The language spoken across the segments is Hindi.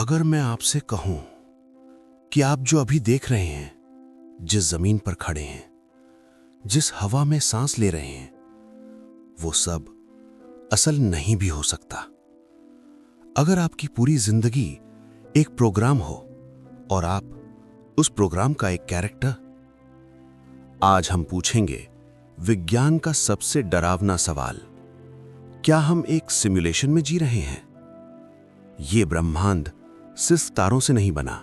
अगर मैं आपसे कहूं कि आप जो अभी देख रहे हैं, जिस जमीन पर खड़े हैं, जिस हवा में सांस ले रहे हैं, वो सब असल नहीं भी हो सकता। अगर आपकी पूरी जिंदगी एक प्रोग्राम हो और आप उस प्रोग्राम का एक कैरेक्टर। आज हम पूछेंगे विज्ञान का सबसे डरावना सवाल, क्या हम एक सिमुलेशन में जी रहे हैं? ये ब्रह्मांड सिर्फ तारों से नहीं बना,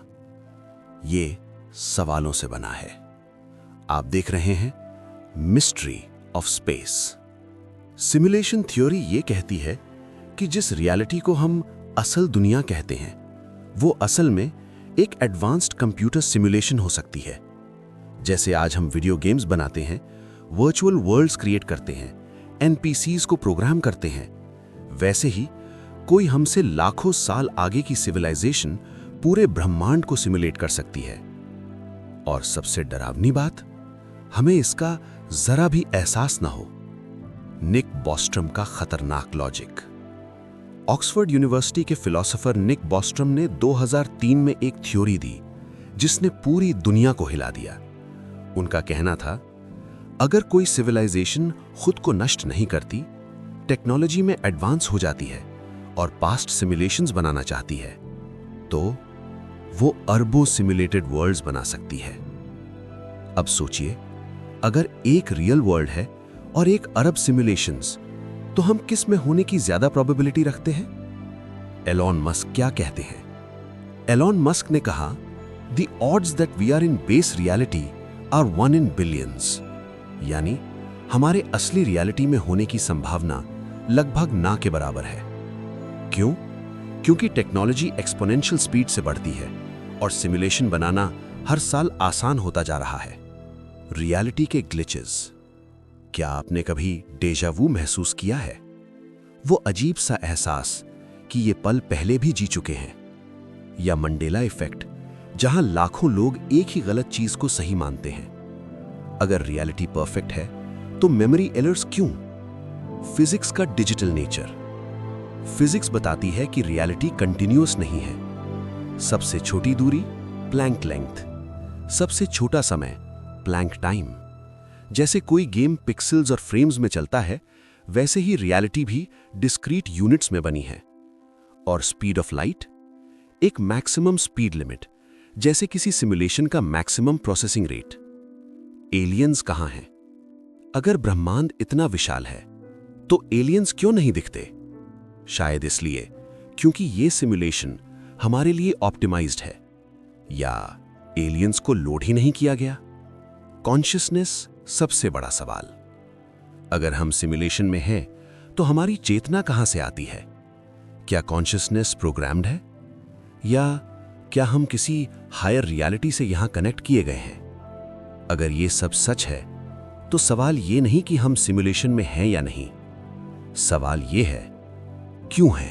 ये सवालों से बना है। आप देख रहे हैं mystery of space. Simulation theory ये कहती है कि जिस रियलिटी को हम असल दुनिया कहते हैं, वो असल में एक एडवांस्ड कंप्यूटर सिमुलेशन हो सकती है। जैसे आज हम वीडियो गेम्स बनाते हैं, वर्चुअल वर्ल्ड्स क्रिएट करते हैं, एनपीसीज को प्रोग्राम करते हैं, वैसे ही कोई हमसे लाखों साल आगे की सिविलाइजेशन पूरे ब्रह्मांड को सिमुलेट कर सकती है। और सबसे डरावनी बात, हमें इसका जरा भी एहसास ना हो। निक बॉस्ट्रम का खतरनाक लॉजिक। ऑक्सफोर्ड यूनिवर्सिटी के फिलोसोफर निक बॉस्ट्रम ने 2003 में एक थ्योरी दी जिसने पूरी दुनिया को हिला दिया। उनका कहना था, अगर कोई सिविलाइजेशन खुद को नष्ट नहीं करती, टेक्नोलॉजी में एडवांस हो जाती है और पास्ट सिमुलेशंस बनाना चाहती है, तो वो अरबों सिमुलेटेड वर्ल्ड्स बना सकती है। अब सोचिए, अगर एक रियल वर्ल्ड है और एक अरब सिमुलेशंस, तो हम किस में होने की ज्यादा प्रोबेबिलिटी रखते हैं? एलॉन मस्क क्या कहते हैं? एलॉन मस्क ने कहा, the odds that we are in base reality are 1 in billions। यानी हमारे असली रियलिटी में होने की संभावना लगभग ना के बराबर है। क्यों? क्योंकि टेक्नोलॉजी एक्सपोनेंशियल स्पीड से बढ़ती है और सिमुलेशन बनाना हर साल आसान होता जा रहा है। रियलिटी के ग्लिचेस। क्या आपने कभी डेजा वू महसूस किया है? वो अजीब सा एहसास कि ये पल पहले भी जी चुके हैं। या मंडेला इफेक्ट, जहां लाखों लोग एक ही गलत चीज को सही मानते हैं। अगर रियलिटी परफेक्ट है तो मेमोरी एरर्स क्यों? फिजिक्स का डिजिटल नेचर। फिजिक्स बताती है कि रियलिटी कंटिन्यूअस नहीं है। सबसे छोटी दूरी प्लैंक लेंथ, सबसे छोटा समय प्लैंक टाइम। जैसे कोई गेम पिक्सेल्स और फ्रेम्स में चलता है, वैसे ही रियलिटी भी डिस्क्रीट यूनिट्स में बनी है। और स्पीड ऑफ लाइट, एक मैक्सिमम स्पीड लिमिट, जैसे किसी सिमुलेशन का मैक्सिमम प्रोसेसिंग रेट। एलियंस कहां हैं? अगर ब्रह्मांड इतना विशाल है तो एलियंस क्यों नहीं दिखते? शायद इसलिए क्योंकि ये सिमुलेशन हमारे लिए ऑप्टिमाइज्ड है, या एलियंस को लोड ही नहीं किया गया। कॉन्शियसनेस सबसे बड़ा सवाल। अगर हम सिमुलेशन में हैं तो हमारी चेतना कहां से आती है? क्या कॉन्शियसनेस प्रोग्राम्ड है, या क्या हम किसी हायर रियलिटी से यहां कनेक्ट किए गए हैं? अगर ये सब सच है तो सवाल ये नहीं कि हम सिमुलेशन में हैं या नहीं, सवाल ये है क्यों है।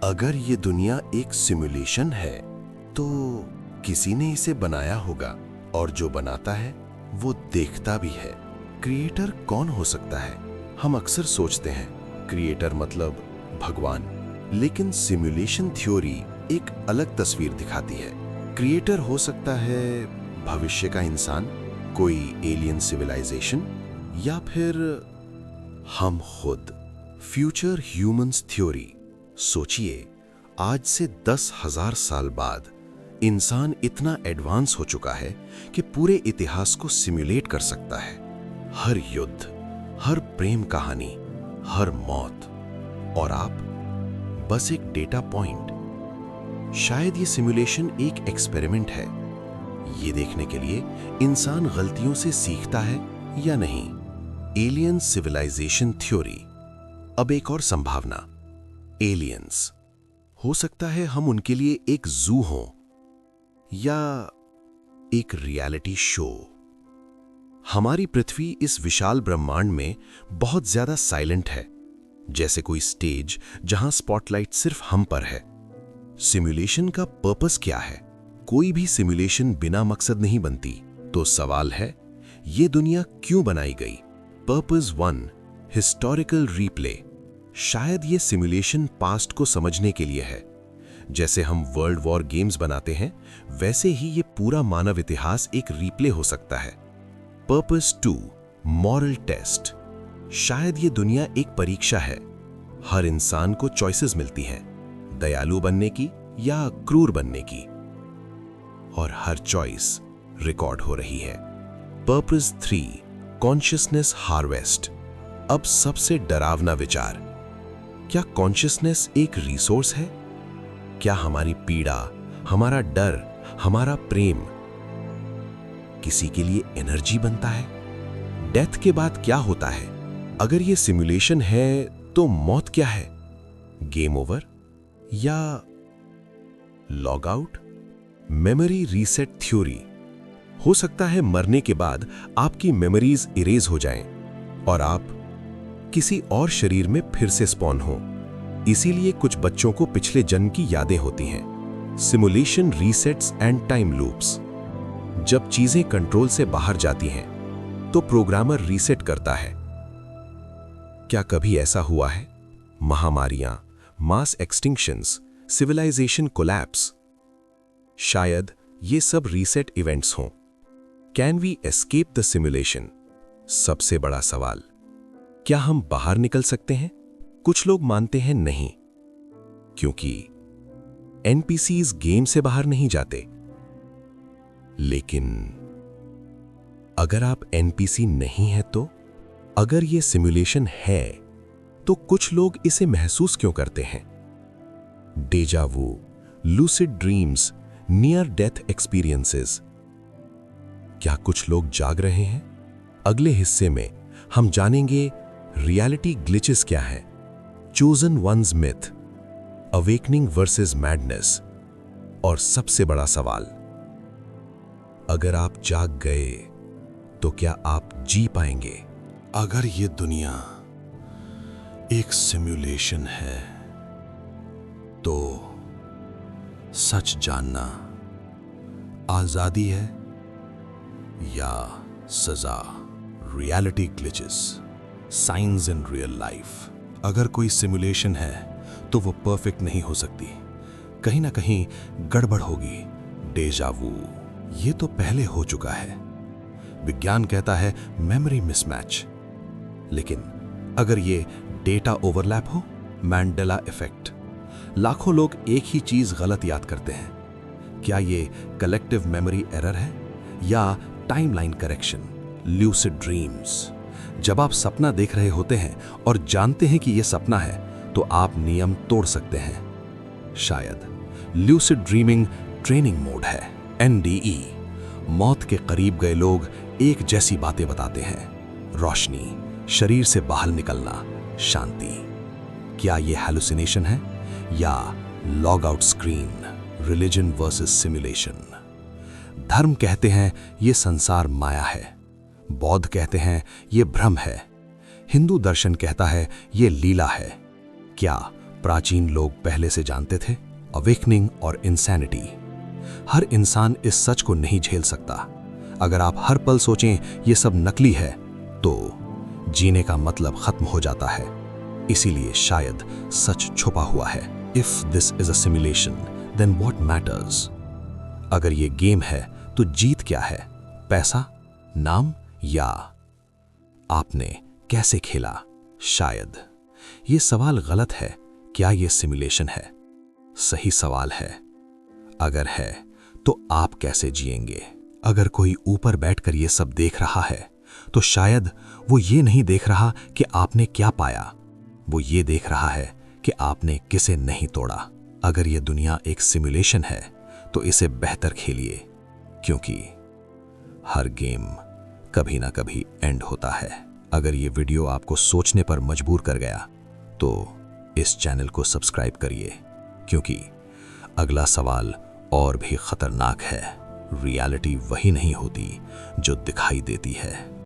अगर ये दुनिया एक सिमुलेशन है तो किसी ने इसे बनाया होगा, और जो बनाता है वो देखता भी है। क्रिएटर कौन हो सकता है? हम अक्सर सोचते हैं क्रिएटर मतलब भगवान, लेकिन सिमुलेशन थ्योरी एक अलग तस्वीर दिखाती है। क्रिएटर हो सकता है भविष्य का इंसान, कोई एलियन सिविलाइजेशन, या फिर हम खुद। Future humans theory. सोचिए, आज से 10,000 साल बाद इंसान इतना एडवांस हो चुका है कि पूरे इतिहास को सिमुलेट कर सकता है। हर युद्ध, हर प्रेम कहानी, हर मौत, और आप बस एक डेटा पॉइंट। शायद ये सिमुलेशन एक एक्सपेरिमेंट है, ये देखने के लिए इंसान गलतियों से सीखता है या नहीं। Alien civilization theory. अब एक और संभावना, एलियंस। हो सकता है हम उनके लिए एक जू हों, या एक रियलिटी शो। हमारी पृथ्वी इस विशाल ब्रह्मांड में बहुत ज्यादा साइलेंट है, जैसे कोई स्टेज जहां स्पॉटलाइट सिर्फ हम पर है। सिमुलेशन का पर्पस क्या है? कोई भी सिमुलेशन बिना मकसद नहीं बनती। तो सवाल है, ये दुनिया क्यों बनाई गई? Purpose 1, historical replay. शायद ये सिमुलेशन पास्ट को समझने के लिए है, जैसे हम वर्ल्ड वॉर गेम्स बनाते हैं, वैसे ही ये पूरा मानव इतिहास एक रीप्ले हो सकता है। Purpose 2, moral test. शायद ये दुनिया एक परीक्षा है। हर इंसान को चॉइसेस मिलती हैं, दयालु बनने की या क्रूर बनने की, और हर चॉइस रिकॉर्ड हो रही है। Purpose 3, consciousness harvest. अब सबसे डरावना विचार, क्या कॉन्शियसनेस एक रिसोर्स है? क्या हमारी पीड़ा, हमारा डर, हमारा प्रेम किसी के लिए एनर्जी बनता है? डेथ के बाद क्या होता है? अगर ये सिमुलेशन है तो मौत क्या है? गेम ओवर या log out? Memory reset theory. हो सकता है मरने के बाद आपकी मेमोरीज इरेज हो जाएं और आप किसी और शरीर में फिर से स्पॉन हो। इसीलिए कुछ बच्चों को पिछले जन्म की यादें होती हैं। Simulation resets and time loops. जब चीजें कंट्रोल से बाहर जाती हैं तो प्रोग्रामर रीसेट करता है। क्या कभी ऐसा हुआ है? महामारियां, मास एक्सटिंक्शंस, सिविलाइजेशन कोलैप्स, शायद ये सब रीसेट इवेंट्स हों। Can we escape the simulation? सबसे बड़ा सवाल, क्या हम बाहर निकल सकते हैं? कुछ लोग मानते हैं नहीं, क्योंकि एनपीसीज गेम से बाहर नहीं जाते। लेकिन अगर आप एनपीसी नहीं हैं तो? अगर ये सिमुलेशन है तो कुछ लोग इसे महसूस क्यों करते हैं? Deja vu, lucid dreams, near death experiences. क्या कुछ लोग जाग रहे हैं? अगले हिस्से में हम जानेंगे रियलिटी ग्लिचेस क्या है, chosen one myth, awakening versus madness, और सबसे बड़ा सवाल, अगर आप जाग गए तो क्या आप जी पाएंगे? अगर ये दुनिया एक सिमुलेशन है तो सच जानना आजादी है या सजा? Reality glitches, science in real life. अगर कोई सिमुलेशन है तो वो परफेक्ट नहीं हो सकती, कहीं ना कहीं गड़बड़ होगी। डेजा वू, ये तो पहले हो चुका है। विज्ञान कहता है मेमोरी मिसमैच, लेकिन अगर ये डेटा ओवरलैप हो, मैंडेला इफेक्ट, लाखों लोग एक ही चीज गलत याद करते हैं। क्या ये कलेक्टिव मेमोरी एरर है या टाइमलाइन करेक्शन? ल्यूसिड ड्रीम्स, जब आप सपना देख रहे होते हैं और जानते हैं कि यह सपना है तो आप नियम तोड़ सकते हैं। शायद ल्यूसिड ड्रीमिंग ट्रेनिंग मोड है, NDE। मौत के करीब गए लोग एक जैसी बातें बताते हैं, रोशनी, शरीर से बाहर निकलना, शांति। क्या यह हैलुसिनेशन है या log out screen? Religion versus simulation. धर्म कहते हैं ये संसार माया है, बौद्ध कहते हैं ये भ्रम है, हिंदू दर्शन कहता है ये लीला है। क्या प्राचीन लोग पहले से जानते थे? अवेकनिंग और इंसैनिटी। हर इंसान इस सच को नहीं झेल सकता। अगर आप हर पल सोचें ये सब नकली है तो जीने का मतलब खत्म हो जाता है। इसीलिए शायद सच छुपा हुआ है। If this is a simulation then what matters? अगर ये गेम है तो जीत क्या है? पैसा, नाम, या आपने कैसे खेला? शायद ये सवाल गलत है। क्या ये सिमुलेशन है? सही सवाल है, अगर है तो आप कैसे जिएंगे? अगर कोई ऊपर बैठकर ये सब देख रहा है तो शायद वो ये नहीं देख रहा कि आपने क्या पाया, वो ये देख रहा है कि आपने किसे नहीं तोड़ा। अगर ये दुनिया एक सिमुलेशन है तो इसे बेहतर खेलिए, क्योंकि हर गेम कभी ना कभी एंड होता है। अगर ये वीडियो आपको सोचने पर मजबूर कर गया तो इस चैनल को सब्सक्राइब करिए, क्योंकि अगला सवाल और भी खतरनाक है। रियलिटी वही नहीं होती जो दिखाई देती है।